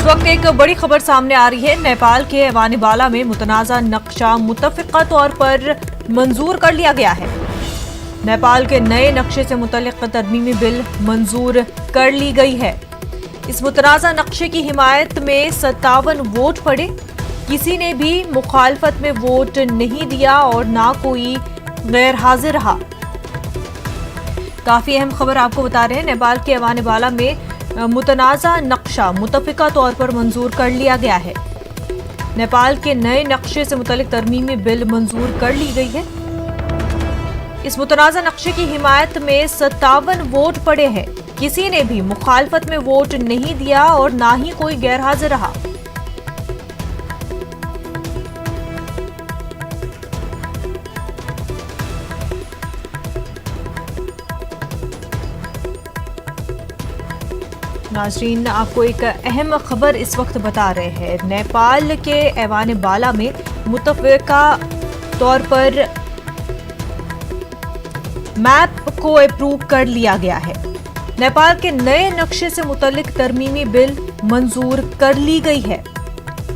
वक्त एक बड़ी खबर सामने आ रही है। नेपाल के ऐवान बाला में मुतनाज़ा नक्शा मुतफ़िक़ा तौर पर मंजूर कर लिया गया है। नेपाल के नए नक्शे से मुतल्लिक़ तरमीमी बिल मंजूर कर ली गई है। इस मुतनाज़ा नक्शे की हिमायत में 57 वोट पड़े। किसी ने भी मुखालफत में वोट नहीं दिया और ना कोई गैर हाजिर रहा। काफी अहम खबर आपको बता रहे हैं। नेपाल के ऐवान बाला में मुतनाज़ा नक्शा मुतफ़िक़ा तौर पर मंजूर कर लिया गया है। नेपाल के नए नक्शे से मुतल्लिक़ तरमीमी बिल मंजूर कर ली गई है। इस मुतनाज़ा नक्शे की हिमायत में 57 वोट पड़े हैं। किसी ने भी मुखालफत में वोट नहीं दिया और ना ही कोई गैर हाजिर रहा। नाज़रीन, आपको एक अहम खबर इस वक्त बता रहे हैं। नेपाल के ऐवान बाला में मुतफ़िक़ा तौर पर मैप को अप्रूव कर लिया गया है। नेपाल के नए नक्शे से मुतल्लिक़ तरमीमी बिल मंजूर कर ली गई है।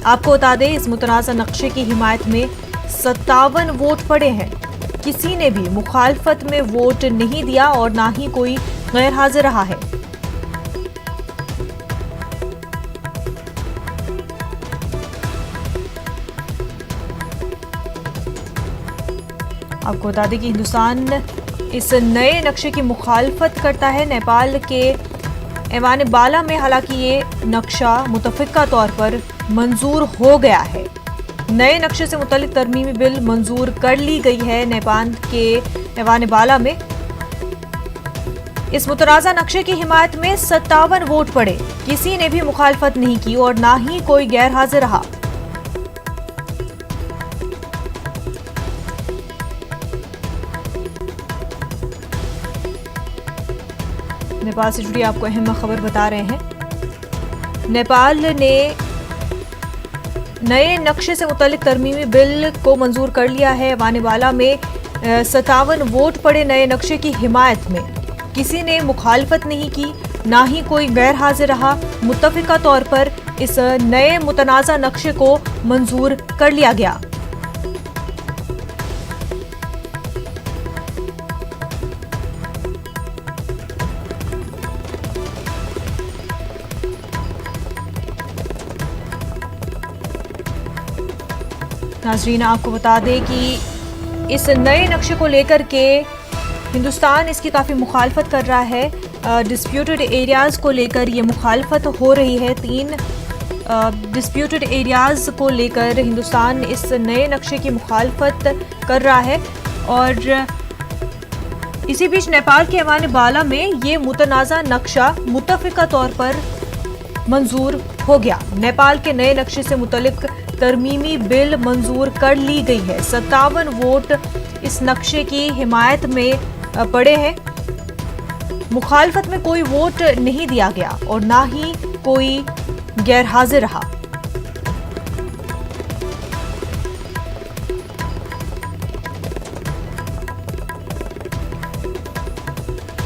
आपको बता दें, इस मुतनाज़ा नक्शे की हिमायत में 57 वोट पड़े हैं। किसी ने भी मुखालफत में वोट नहीं दिया और ना ही कोई गैर हाजिर रहा है। आपको बता दें कि हिंदुस्तान इस नए नक्शे की मुखालफत करता है। नेपाल के ऐवान बाला में हालांकि ये नक्शा मुतफ़िक़ा तौर पर मंजूर हो गया है। नए नक्शे से मुतल्लिक़ तरमीमी बिल मंजूर कर ली गई है। नेपाल के ऐवान बाला में इस मुतनाज़ा नक्शे की हिमायत में 57 वोट पड़े। किसी ने भी मुखालफत नहीं की और ना ही कोई गैर हाजिर रहा। नेपाल से जुड़ी आपको अहम खबर बता रहे हैं। नेपाल ने नए नक्शे से मुतल्लिक़ तरमीमी बिल को मंजूर कर लिया है। ऐवान बाला में 57 वोट पड़े नए नक्शे की हिमायत में। किसी ने मुखालफत नहीं की, ना ही कोई गैर हाजिर रहा। मुत्तफ़िक़ा तौर पर इस नए मुतनाज़ा नक्शे को मंजूर कर लिया गया। नाज़रीन, आपको बता दें कि इस नए नक्शे को लेकर के हिंदुस्तान इसकी काफ़ी मुखालफत कर रहा है। डिस्प्यूटेड एरियाज़ को लेकर ये मुखालफत हो रही है। 3 डिस्प्यूटेड एरियाज़ को लेकर हिंदुस्तान इस नए नक्शे की मुखालफत कर रहा है। और इसी बीच नेपाल के ऐवान बाला में ये मुतनाज़ा नक्शा मुतफ़िक़ा तौर पर मंजूर हो गया। नेपाल के नए नक्शे से मुतल्लिक़ तरमीमी बिल मंजूर कर ली गई है। 57 वोट इस नक्शे की हिमायत में पड़े हैं। मुखालफत में कोई वोट नहीं दिया गया और ना ही कोई गैर हाजिर रहा।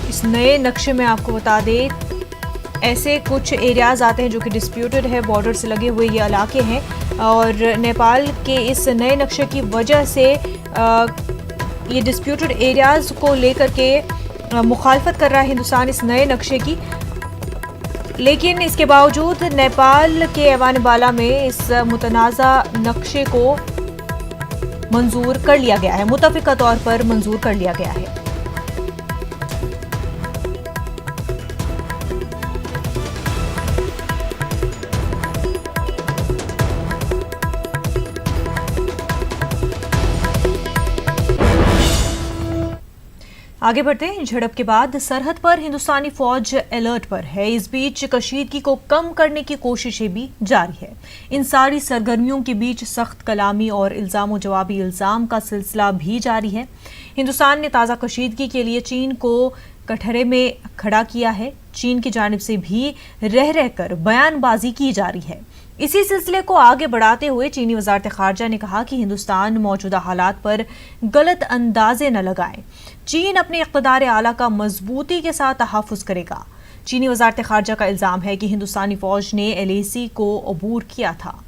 इस नए नक्शे में आपको बता दें, ऐसे कुछ एरियाज़ आते हैं जो कि डिस्प्यूटेड है, बॉर्डर से लगे हुए ये इलाके हैं। और नेपाल के इस नए नक्शे की वजह से ये डिस्प्यूटेड एरियाज़ को लेकर के मुखालफत कर रहा है हिंदुस्तान इस नए नक्शे की। लेकिन इसके बावजूद नेपाल के ऐवान बाला में इस मुतनाज़ा नक्शे को मंजूर कर लिया गया है। मुतफ़िक़ा तौर पर मंजूर कर लिया गया है। आगे बढ़ते हैं। झड़प के बाद सरहद पर हिंदुस्तानी फौज अलर्ट पर है। इस बीच कशीदगी को कम करने की कोशिशें भी जारी है। इन सारी सरगर्मियों के बीच सख्त कलामी और इल्ज़ाम जवाबी इल्ज़ाम का सिलसिला भी जारी है। हिंदुस्तान ने ताज़ा कशीदगी के लिए चीन को कटहरे में खड़ा किया है। चीन की जानिब से भी रह रहकर बयानबाजी की जा रही है। इसी सिलसिले को आगे बढ़ाते हुए चीनी वज़ारत ख़ारजा ने कहा कि हिंदुस्तान मौजूदा हालात पर गलत अंदाजे न लगाए। चीन अपने इक़्तिदार आला का मजबूती के साथ तहफ़्फ़ुज़ करेगा। चीनी वजारत खारजा का इल्जाम है कि हिंदुस्तानी फौज ने LAC को अबूर किया था।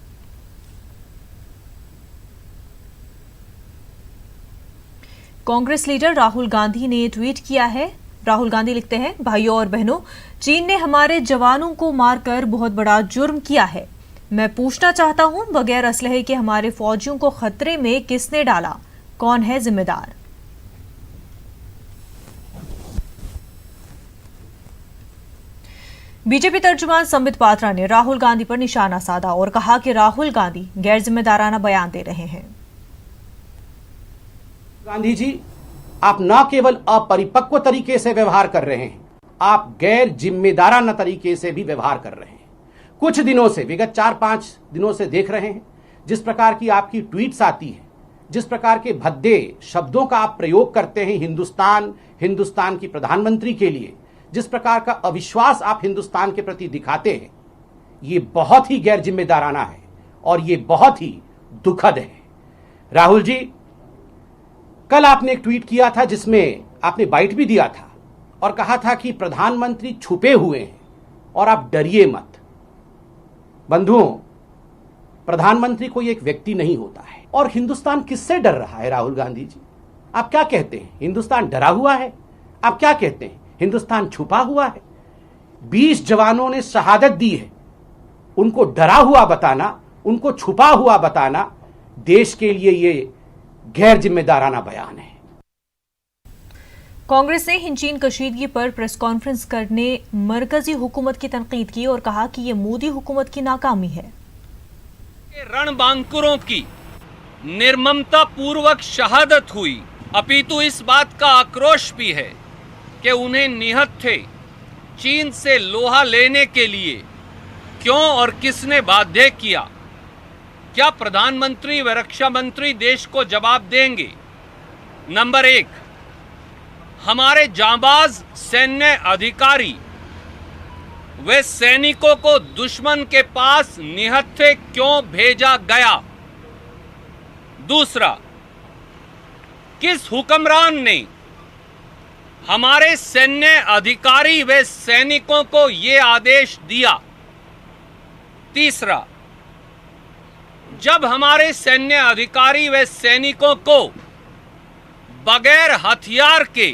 कांग्रेस लीडर राहुल गांधी ने ट्वीट किया है। राहुल गांधी लिखते हैं, भाइयों और बहनों, चीन ने हमारे जवानों को मारकर बहुत बड़ा जुर्म किया है। मैं पूछना चाहता हूं, बगैर असलहे के हमारे फौजियों को खतरे में किसने डाला? कौन है जिम्मेदार? बीजेपी तर्जुमान संबित पात्रा ने राहुल गांधी पर निशाना साधा और कहा कि राहुल गांधी गैर जिम्मेदाराना बयान दे रहे हैं। गांधी जी, आप न केवल अपरिपक्व तरीके से व्यवहार कर रहे हैं, आप गैर जिम्मेदाराना तरीके से भी व्यवहार कर रहे हैं। कुछ दिनों से, विगत 4-5 दिनों से देख रहे हैं जिस प्रकार की आपकी ट्वीट्स आती है, जिस प्रकार के भद्दे शब्दों का आप प्रयोग करते हैं हिंदुस्तान की प्रधानमंत्री के लिए, जिस प्रकार का अविश्वास आप हिंदुस्तान के प्रति दिखाते हैं, ये बहुत ही गैर जिम्मेदाराना है और ये बहुत ही दुखद है। राहुल जी, कल आपने एक ट्वीट किया था जिसमें आपने बाइट भी दिया था और कहा था कि प्रधानमंत्री छुपे हुए हैं और आप डरिए मत। बंधुओं, प्रधानमंत्री कोई एक व्यक्ति नहीं होता है। और हिंदुस्तान किससे डर रहा है? राहुल गांधी जी, आप क्या कहते हैं? हिंदुस्तान डरा हुआ है? आप क्या कहते हैं? हिंदुस्तान छुपा हुआ है? 20 जवानों ने शहादत दी है, उनको डरा हुआ बताना, उनको छुपा हुआ बताना देश के लिए ये गैर जिम्मेदाराना बयान है। कांग्रेस ने हिंचीन कशीदगी पर प्रेस कॉन्फ्रेंस करने मरकजी हुकूमत की तनकीद की और कहा कि यह मोदी हुकूमत की नाकामी है। रणबांकुरों की निर्ममता पूर्वक शहादत हुई, अपितु इस बात का आक्रोश भी है कि उन्हें निहत थे चीन से लोहा लेने के लिए क्यों और किसने बाध्य किया? क्या प्रधानमंत्री व रक्षा मंत्री देश को जवाब देंगे? नंबर 1, हमारे जांबाज सैन्य अधिकारी वे सैनिकों को दुश्मन के पास निहत्थे क्यों भेजा गया? दूसरा, किस हुक्मरान ने हमारे सैन्य अधिकारी व सैनिकों को यह आदेश दिया? तीसरा, जब हमारे सैन्य अधिकारी व सैनिकों को बगैर हथियार के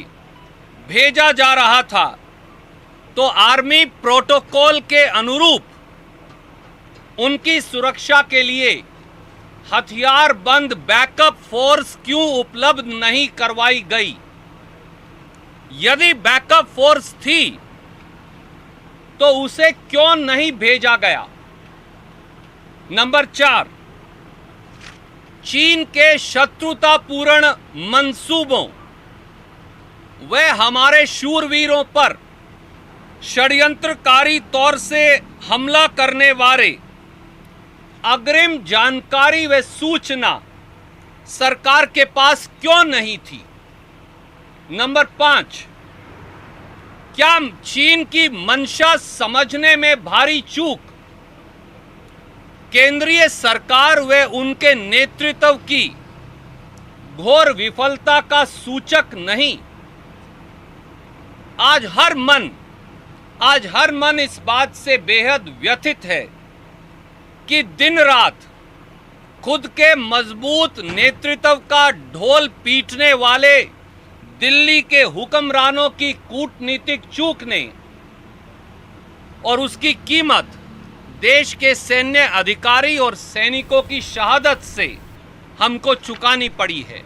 भेजा जा रहा था तो आर्मी प्रोटोकॉल के अनुरूप उनकी सुरक्षा के लिए हथियार बंद बैकअप फोर्स क्यों उपलब्ध नहीं करवाई गई? यदि बैकअप फोर्स थी तो उसे क्यों नहीं भेजा गया? नंबर 4, चीन के शत्रुतापूर्ण मंसूबों वे हमारे शूरवीरों पर षड्यंत्रकारी तौर से हमला करने वाले अग्रिम जानकारी व सूचना सरकार के पास क्यों नहीं थी? नंबर 5, क्या चीन की मंशा समझने में भारी चूक केंद्रीय सरकार व उनके नेतृत्व की घोर विफलता का सूचक नहीं? आज हर मन इस बात से बेहद व्यथित है कि दिन रात खुद के मजबूत नेतृत्व का ढोल पीटने वाले दिल्ली के हुक्मरानों की कूटनीतिक चूक ने और उसकी कीमत देश के सैन्य अधिकारी और सैनिकों की शहादत से हमको चुकानी पड़ी है।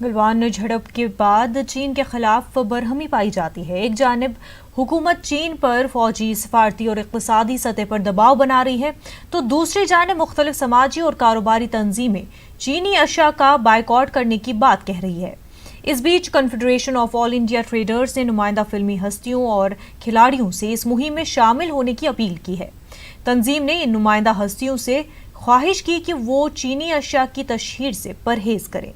गलवान झड़प के बाद चीन के खिलाफ बरहमी पाई जाती है। एक जानिब हुकूमत चीन पर फौजी, सफारती और इक़्तिसादी सतह पर दबाव बना रही है, तो दूसरी जानिब मुख्तलिफ समाजी और कारोबारी तंजीमें चीनी अशिया का बायकॉट करने की बात कह रही है। इस बीच confederation of all India traders ने नुमाइंदा फिल्मी हस्तियों और खिलाड़ियों से इस मुहिम में शामिल होने की अपील की है। तंजीम ने इन नुमाइंदा हस्तियों से ख्वाहिश की कि वो चीनी अशिया की तशहीर से परहेज करें।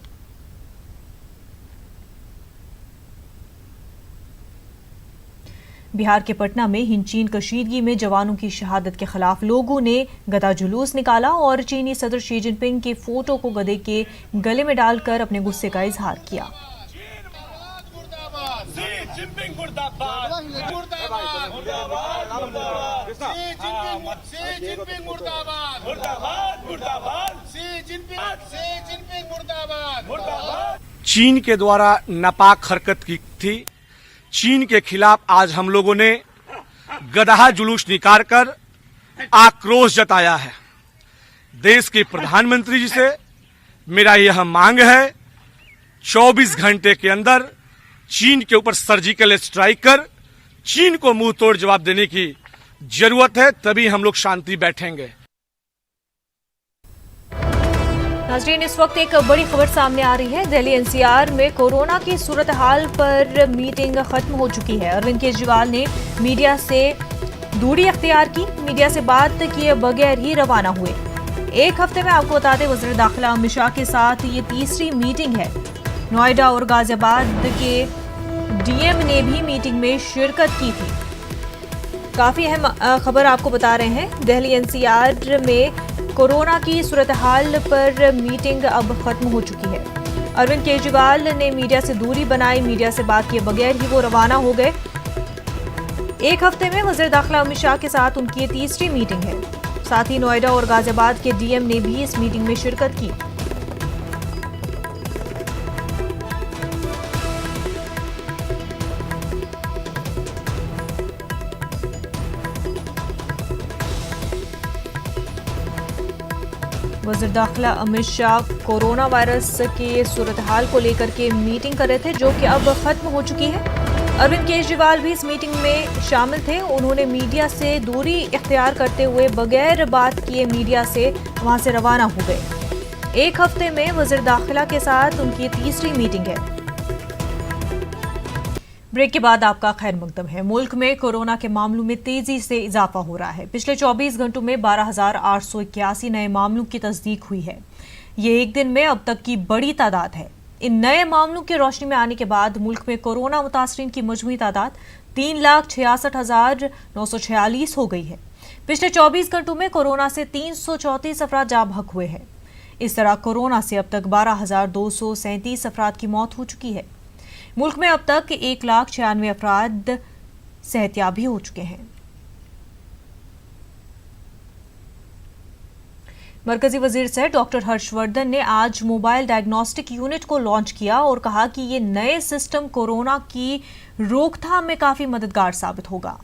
बिहार के पटना में हिंचीन कशीदगी में जवानों की शहादत के खिलाफ लोगों ने गदा जुलूस निकाला और चीनी सदर शी जिनपिंग के फोटो को गधे के गले में डालकर अपने गुस्से का इजहार किया। चीन के द्वारा नापाक हरकत की थी। चीन के खिलाफ आज हम लोगों ने गदहा जुलूस निकालकर आक्रोश जताया है। देश के प्रधानमंत्री जी से मेरा यह मांग है, 24 घंटे के अंदर चीन के ऊपर सर्जिकल स्ट्राइक कर चीन को मुंह तोड़ जवाब देने की जरूरत है, तभी हम लोग शांति बैठेंगे। नाज़रीन, इस वक्त एक बड़ी खबर सामने आ रही है। दिल्ली एनसीआर में कोरोना की सूरत हाल पर मीटिंग खत्म हो चुकी है। अरविंद केजरीवाल ने मीडिया से दूरी अख्तियार की, मीडिया से बात किए बगैर ही रवाना हुए। एक हफ्ते में आपको बता दें, वज़ीर दाखिला अमित शाह के साथ ये तीसरी मीटिंग है। नोएडा और गाजियाबाद के डीएम ने भी मीटिंग में शिरकत की थी। काफ़ी अहम खबर आपको बता रहे हैं। दिल्ली एनसीआर में कोरोना की सूरत हाल पर मीटिंग अब खत्म हो चुकी है। अरविंद केजरीवाल ने मीडिया से दूरी बनाई, मीडिया से बात किए बगैर ही वो रवाना हो गए। एक हफ्ते में वज़ीर दाखिला अमित शाह के साथ उनकी ये तीसरी मीटिंग है। साथ ही नोएडा और गाजियाबाद के डीएम ने भी इस मीटिंग में शिरकत की। वज़ीर दाखिला अमित शाह कोरोना वायरस के सूरत हाल को लेकर के मीटिंग कर रहे थे, जो कि अब खत्म हो चुकी है। अरविंद केजरीवाल भी इस मीटिंग में शामिल थे। उन्होंने मीडिया से दूरी इख्तियार करते हुए बगैर बात किए मीडिया से वहां से रवाना हो गए। एक हफ्ते में वज़ीर दाखिला के साथ उनकी तीसरी मीटिंग है। ब्रेक के बाद आपका खैर मकदम है। मुल्क में कोरोना के मामलों में तेजी से इजाफा हो रहा है। पिछले 24 घंटों में 12,881 नए मामलों की तस्दीक हुई है। ये एक दिन में अब तक की बड़ी तादाद है। इन नए मामलों की रोशनी में आने के बाद मुल्क में कोरोना मुतासरीन की मजमूई तादाद 3,66,946 हो गई है। पिछले 24 घंटों में कोरोना से 334 अफराद जाँ बहक हुए हैं। इस तरह कोरोना से अब तक 12,237 अफराद की मौत हो चुकी है। मुल्क में अब तक 1,96,000 अफराद सेहतयाबी हो चुके हैं। मरकजी वजीर से डॉक्टर हर्षवर्धन ने आज मोबाइल डायग्नोस्टिक यूनिट को लॉन्च किया और कहा कि ये नए सिस्टम कोरोना की रोकथाम में काफी मददगार साबित होगा।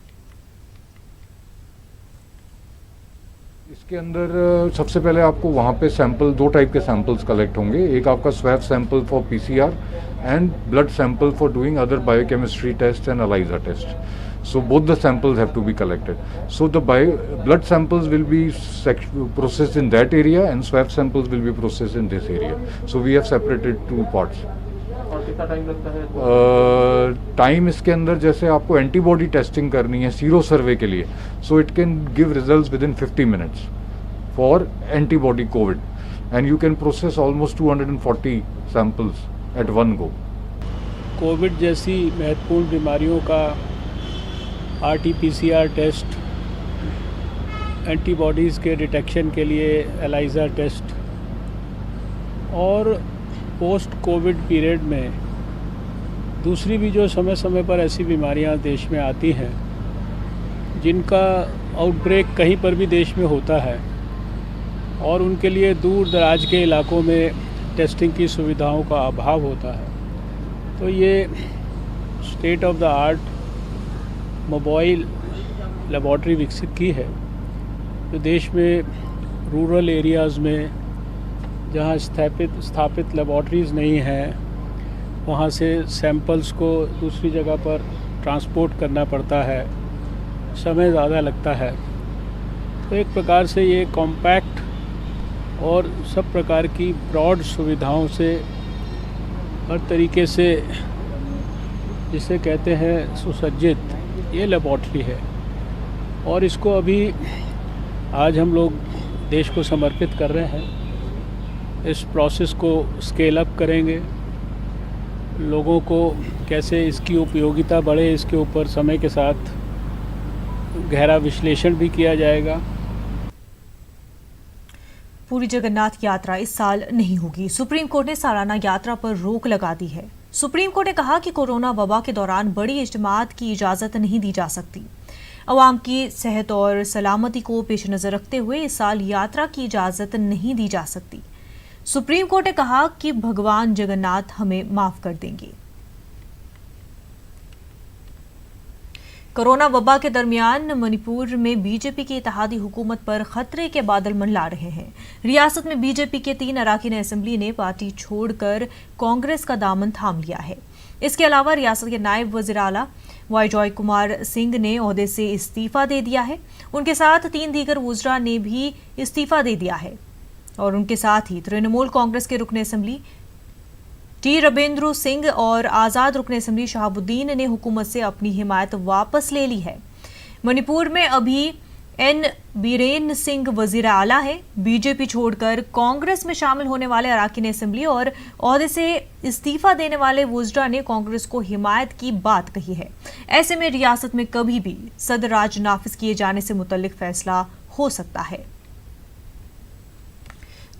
इसके अंदर सबसे पहले आपको वहाँ पे सैंपल, 2 टाइप के सैंपल्स कलेक्ट होंगे। एक आपका swab sample for PCR and blood sample for doing other biochemistry test and ELISA test. So both the samples have to be collected. So the blood samples will be processed in that area and swab samples will be processed in this area. So we have separated 2 parts. और कितना time लगता है? Time इसके अंदर जैसे आपको antibody testing करनी है सीरो सर्वे के लिए, so it can give results within 50 minutes for antibody COVID, and you can process almost 240 samples at one go. Covid जैसी महत्वपूर्ण बीमारियों का RT-PCR टेस्ट, एंटीबॉडीज़ के डिटेक्शन के लिए एलाइजा टेस्ट और पोस्ट कोविड पीरियड में दूसरी भी जो समय समय पर ऐसी बीमारियां देश में आती हैं जिनका आउटब्रेक कहीं पर भी देश में होता है और उनके लिए दूर दराज के इलाकों में टेस्टिंग की सुविधाओं का अभाव होता है, तो ये state of the art mobile laboratory विकसित की है जो देश में रूरल एरियाज़ में जहाँ स्थापित लेबॉर्ट्रीज़ नहीं हैं वहाँ से सैंपल्स को दूसरी जगह पर ट्रांसपोर्ट करना पड़ता है, समय ज़्यादा लगता है। तो एक प्रकार से ये कॉम्पैक्ट और सब प्रकार की ब्रॉड सुविधाओं से हर तरीके से जिसे कहते हैं सुसज्जित ये लेबॉर्ट्री है और इसको अभी आज हम लोग देश को समर्पित कर रहे हैं। इस प्रोसेस को स्केल अप करेंगे, लोगों को कैसे इसकी उपयोगिता बढ़े इसके ऊपर समय के साथ गहरा विश्लेषण भी किया जाएगा। पूरी जगन्नाथ यात्रा इस साल नहीं होगी। सुप्रीम कोर्ट ने सालाना यात्रा पर रोक लगा दी है। सुप्रीम कोर्ट ने कहा कि कोरोना वबा के दौरान बड़ी इज्तिमात की इजाजत नहीं दी जा सकती। अवाम की सेहत और सलामती को पेश नजर रखते हुए इस साल यात्रा की इजाजत नहीं दी जा सकती। सुप्रीम कोर्ट ने कहा कि भगवान जगन्नाथ हमें माफ कर देंगे। कोरोना वबा के दरमियान मणिपुर में बीजेपी की इत्तेहादी हुकूमत पर खतरे के बादल मंडला रहे हैं। रियासत में बीजेपी के 3 अरकान असेंबली ने पार्टी छोड़कर कांग्रेस का दामन थाम लिया है। इसके अलावा रियासत के नायब वज़ीर आला वाई जॉय कुमार सिंह ने ओहदे से इस्तीफा दे दिया है। उनके साथ 3 दीगर वुज़रा ने भी इस्तीफा दे दिया है और उनके साथ ही तृणमूल कांग्रेस के रुकन असेंबली टी रबेंद्र सिंह और आज़ाद रुकन असेंबली शहाबुद्दीन ने हुकूमत से अपनी हिमायत वापस ले ली है। मणिपुर में अभी एन बीरेन सिंह वज़ीर आला है। बीजेपी छोड़कर कांग्रेस में शामिल होने वाले अरकान असेंबली और ओहदे से इस्तीफा देने वाले वुज़रा ने कांग्रेस को हिमायत की बात कही है। ऐसे में रियासत में कभी भी सदर राज नाफिज किए जाने से मुतल्लिक फैसला हो सकता है।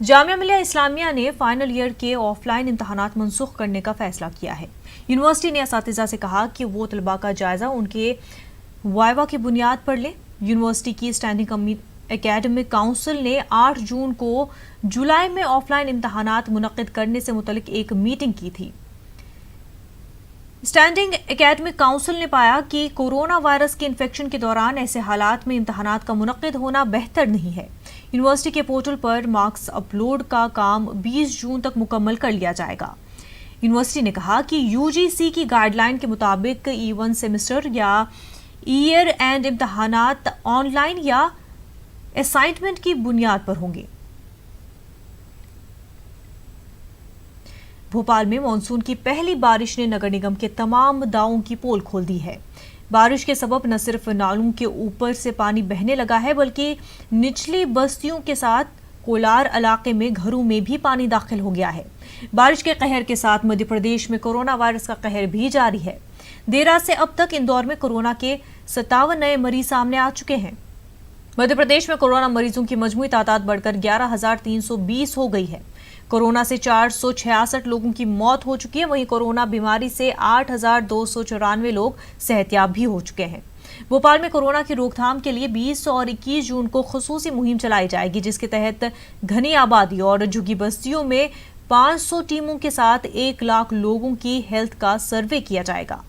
जामिया मिलिया इस्लामिया ने फाइनल ईयर के ऑफलाइन इम्तहानात मनसूख करने का फैसला किया है। यूनिवर्सिटी ने असातिज़ा से कहा कि वो तलबा का जायजा उनके वाइवा की बुनियाद पर ले। यूनिवर्सिटी की स्टैंडिंग एकेडमिक काउंसिल ने 8 जून को जुलाई में ऑफलाइन इम्तहानात मुनक्किद करने से मुतल्लिक एक मीटिंग की थी। स्टैंडिंग एकेडमिक काउंसिल ने पाया कि कोरोना वायरस के इन्फेक्शन के दौरान ऐसे हालात में इम्तहानात का मुनक्किद होना बेहतर नहीं है। यूनिवर्सिटी के पोर्टल पर मार्क्स अपलोड का काम 20 जून तक मुकम्मल कर लिया जाएगा। यूनिवर्सिटी ने कहा कि यूजीसी की गाइडलाइन के मुताबिक E1 सेमेस्टर या ईयर एंड इम्तहानात ऑनलाइन या असाइनमेंट की बुनियाद पर होंगे। भोपाल में मानसून की पहली बारिश ने नगर निगम के तमाम दावों की पोल खोल दी है। बारिश के सबब न सिर्फ नालों के ऊपर से पानी बहने लगा है बल्कि निचली बस्तियों के साथ कोलार इलाके में घरों में भी पानी दाखिल हो गया है। बारिश के कहर के साथ मध्य प्रदेश में कोरोना वायरस का कहर भी जारी है। देर रात से अब तक इंदौर में कोरोना के 57 नए मरीज सामने आ चुके हैं। मध्य प्रदेश में कोरोना मरीजों की मजमूई तादाद बढ़कर 11,320 हो गई है। कोरोना से 466 लोगों की मौत हो चुकी है। वहीं कोरोना बीमारी से 8,294 लोग सेहतयाब भी हो चुके हैं। भोपाल में कोरोना की रोकथाम के लिए 20 और 21 जून को खुसूसी मुहिम चलाई जाएगी, जिसके तहत घनी आबादी और झुग्गी बस्तियों में 500 टीमों के साथ 1 लाख लोगों की हेल्थ का सर्वे किया जाएगा।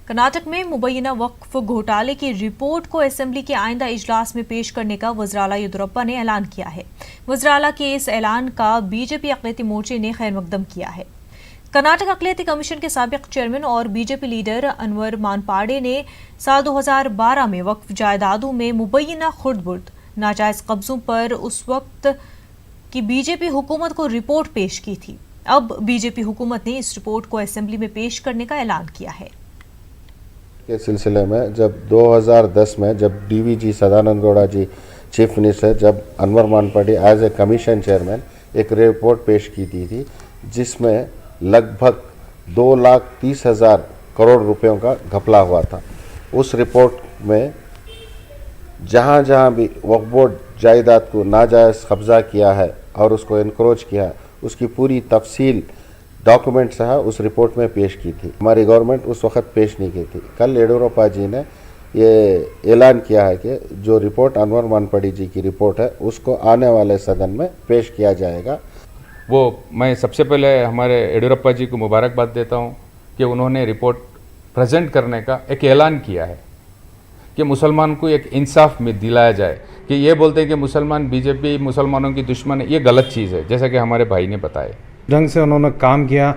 कर्नाटक में मुबैना वक्फ घोटाले की रिपोर्ट को असेंबली के आइंदा इजलास में पेश करने का वज़ीर आला येदियुरप्पा ने ऐलान किया है। वज़ीर आला के इस ऐलान का बीजेपी अक़लियती मोर्चे ने खैर मकदम किया है। कर्नाटक अक़लियती कमीशन के साबिक़ चेयरमैन और बीजेपी लीडर अनवर मानपाड़े ने साल 2012 में वक्फ जायदादों में मुबैना खुर्द-बुर्द नाजायज़ कब्जों पर उस वक्त की बीजेपी हुकूमत को रिपोर्ट पेश की थी। अब बीजेपी हुकूमत ने इस रिपोर्ट को असेंबली में पेश करने का ऐलान किया है। के सिलसिले में जब 2010 में जब DVG Sadananda Gowda ji chief minister, जब Anwar Manippady as a commission chairman एक रिपोर्ट पेश की थी जिसमें लगभग 2,30,000 करोड़ रुपयों का घपला हुआ था। उस रिपोर्ट में जहाँ जहाँ भी वक्फ बोर्ड जायदाद को नाजायज़ कब्जा किया है और उसको इनक्रोच किया है, उसकी पूरी तफसील डॉक्यूमेंट्स है उस रिपोर्ट में पेश की थी। हमारी गवर्नमेंट उस वक्त पेश नहीं की थी। कल येदियुरप्पा जी ने ये ऐलान किया है कि जो रिपोर्ट अनवर मानपाड़े जी की रिपोर्ट है उसको आने वाले सदन में पेश किया जाएगा। वो मैं सबसे पहले हमारे येदियुरप्पा जी को मुबारकबाद देता हूँ कि उन्होंने रिपोर्ट प्रेजेंट करने का एक ऐलान किया है कि मुसलमान को एक इंसाफ में दिलाया जाए। कि ये बोलते हैं कि मुसलमान बीजेपी मुसलमानों की दुश्मन है, ये गलत चीज़ है, जैसा कि हमारे भाई ने बताया। ढंग से उन्होंने काम किया।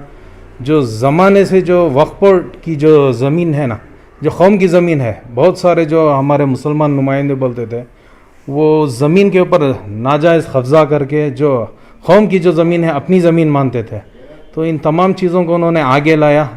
जो ज़माने से जो वक्फ बोर्ड की जो ज़मीन है ना, जो कौम की ज़मीन है, बहुत सारे जो हमारे मुसलमान नुमाइंदे बोलते थे वो ज़मीन के ऊपर नाजायज़ कब्ज़ा करके जो कौम की जो ज़मीन है अपनी ज़मीन मानते थे, तो इन तमाम चीज़ों को उन्होंने आगे लाया।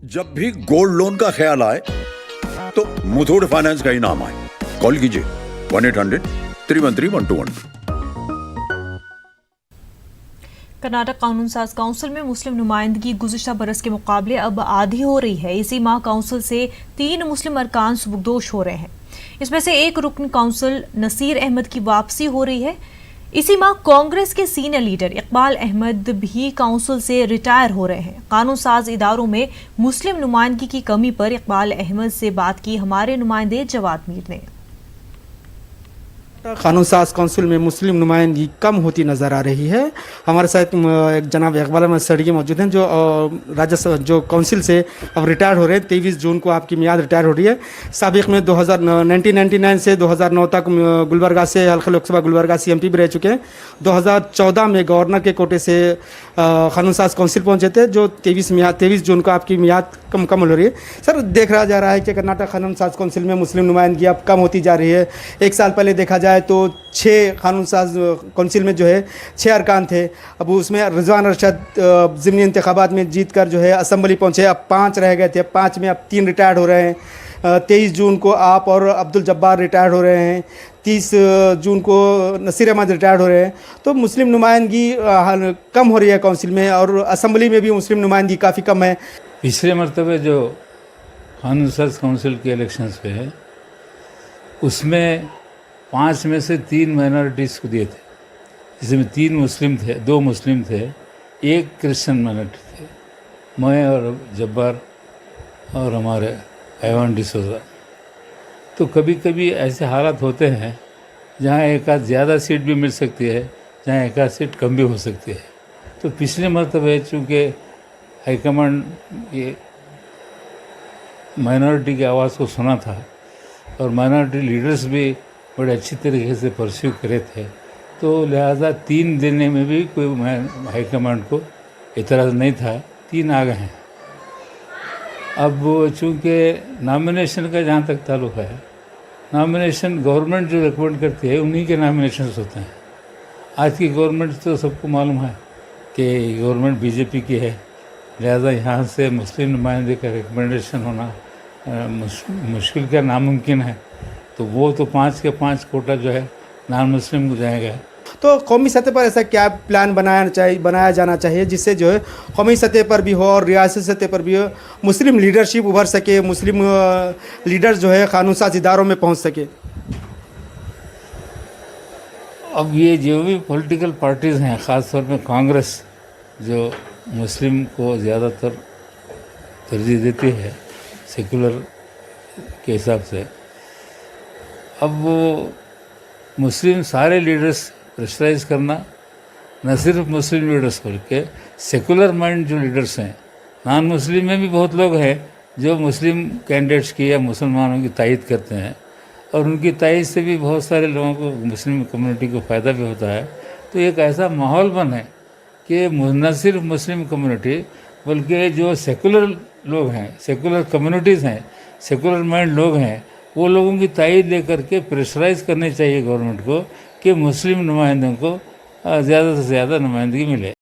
जब भी गोल्ड लोन का ख्याल आए तो मुथूट फाइनेंस का ही नाम आए। कॉल कीजिए 1-800-313-1212। कर्नाटक कानून साज काउंसिल में मुस्लिम नुमाइंदगी गुज़िश्ता बरस के मुकाबले अब आधी हो रही है। इसी माह काउंसिल से 3 मुस्लिम अरकान सुबुकदोश हो रहे हैं। इसमें से एक रुकन काउंसिल नसीर अहमद की वापसी हो रही है। इसी माह कांग्रेस के सीनियर लीडर इकबाल अहमद भी काउंसिल से रिटायर हो रहे हैं। कानून साज इदारों में मुस्लिम नुमाइंदगी की कमी पर इकबाल अहमद से बात की हमारे नुमाइंदे जवाद मीर ने। कानून साज काउंसिल में मुस्लिम नुमाइंदगी कम होती नज़र आ रही है। हमारे साथ एक जनाब इकबाल अहमद सड़गी मौजूद हैं जो राज्यसभा जो काउंसिल से अब रिटायर हो रहे हैं। 23 जून को आपकी मियाद रिटायर हो रही है। साबिक में 1999 से 2009 तक गुलबर्गा से हल्का लोकसभा गुलबर्गा CMP भी रह चुके हैं। 2014 में गवर्नर के कोटे से कानून साज काउंसिल पहुंचे थे जो 23 जून को आपकी मियाद कम हो रही है। सर, देखा जा रहा है कि कर्नाटक कानून साज काउंसिल में मुस्लिम नुमाइंदगी अब कम होती जा रही है। एक साल पहले देखा जाए तो 6 कानून साज काउंसिल में जो है 6 अरकान थे। अब उसमें रिजवान अरशद ज़िमनी इंतखाबात में जीत कर जो है असम्बली पहुँचे। अब 5 रह गए थे, 5 में अब 3 रिटायर्ड हो रहे हैं। 23 जून को आप और अब्दुल जब्बार रिटायर्ड हो रहे हैं। 30 जून को नसीर अहमद रिटायर्ड हो रहे हैं। तो मुस्लिम नुमाइंदगी कम हो रही है काउंसिल में और असम्बली में भी मुस्लिम नुमाइंदगी काफ़ी कम है। पिछले मरतबे जो कानून साज काउंसिल के इलेक्शंस पे है उसमें 5 में से 3 माइनॉरिटीज़ को दिए थे, जिसमें 3 मुस्लिम थे, 2 मुस्लिम थे, 1 क्रिश्चियन माइनॉरिटी थे, मैं और जब्बार और हमारे ऐवान डिसोजा। तो कभी कभी ऐसे हालात होते हैं जहाँ एक आध ज़्यादा सीट भी मिल सकती है, जहाँ एक आध सीट कम भी हो सकती है। तो पिछले मरतबे चूँकि हाईकमांड ये माइनॉरिटी की आवाज़ को सुना था और माइनॉरिटी लीडर्स भी बड़े अच्छी तरीके से परस्यू करे थे, तो लिहाजा 3 देने में भी कोई हाईकमांड को इतराज़ नहीं था। 3 आ गए हैं। अब चूँकि नॉमिनेशन का जहाँ तक ताल्लुक है, नॉमिनेशन गवर्नमेंट जो रिकमेंड करती है उन्हीं के नॉमिनेशंस होते हैं। आज की गवर्नमेंट तो सबको मालूम है कि गवर्नमेंट BJP की है, लिहाजा यहाँ से मुस्लिम नुमाइंदे का रिकमेंडेशन होना मुश्किल क्या नामुमकिन है। तो वो तो 5 के 5 कोटा जो है नॉन मुस्लिम को जाएगा। तो कौमी सतह पर ऐसा क्या प्लान बनाया जाना चाहिए जिससे जो है कौमी सतह पर भी हो और रियासती सतह पर भी हो, मुस्लिम लीडरशिप उभर सके, मुस्लिम लीडर्स जो है कानून साज इदारों में पहुंच सके। अब ये जो भी पॉलिटिकल पार्टीज़ हैं, ख़ास तौर पे कांग्रेस जो मुस्लिम को ज़्यादातर तरजीह देती है सेकुलर के हिसाब से, अब वो मुस्लिम सारे लीडर्स प्रेशराइज करना, न सिर्फ मुस्लिम लीडर्स बल्कि सेकुलर माइंड जो लीडर्स हैं, नॉन मुस्लिम में भी बहुत लोग हैं जो मुस्लिम कैंडिडेट्स की या मुसलमानों की तायद करते हैं और उनकी तायद से भी बहुत सारे लोगों को, मुस्लिम कम्युनिटी को फ़ायदा भी होता है। तो एक ऐसा माहौल बने कि न सिर्फ मुस्लिम कम्युनिटी बल्कि जो सेकुलर लोग हैं, सेकुलर कम्युनिटीज़ हैं, सेकुलर माइंड लोग हैं, वो लोगों की तायद लेकर के प्रेशराइज करनी चाहिए गवर्नमेंट को कि मुस्लिम नुमाइंदों को ज़्यादा से ज़्यादा नुमाइंदगी मिले।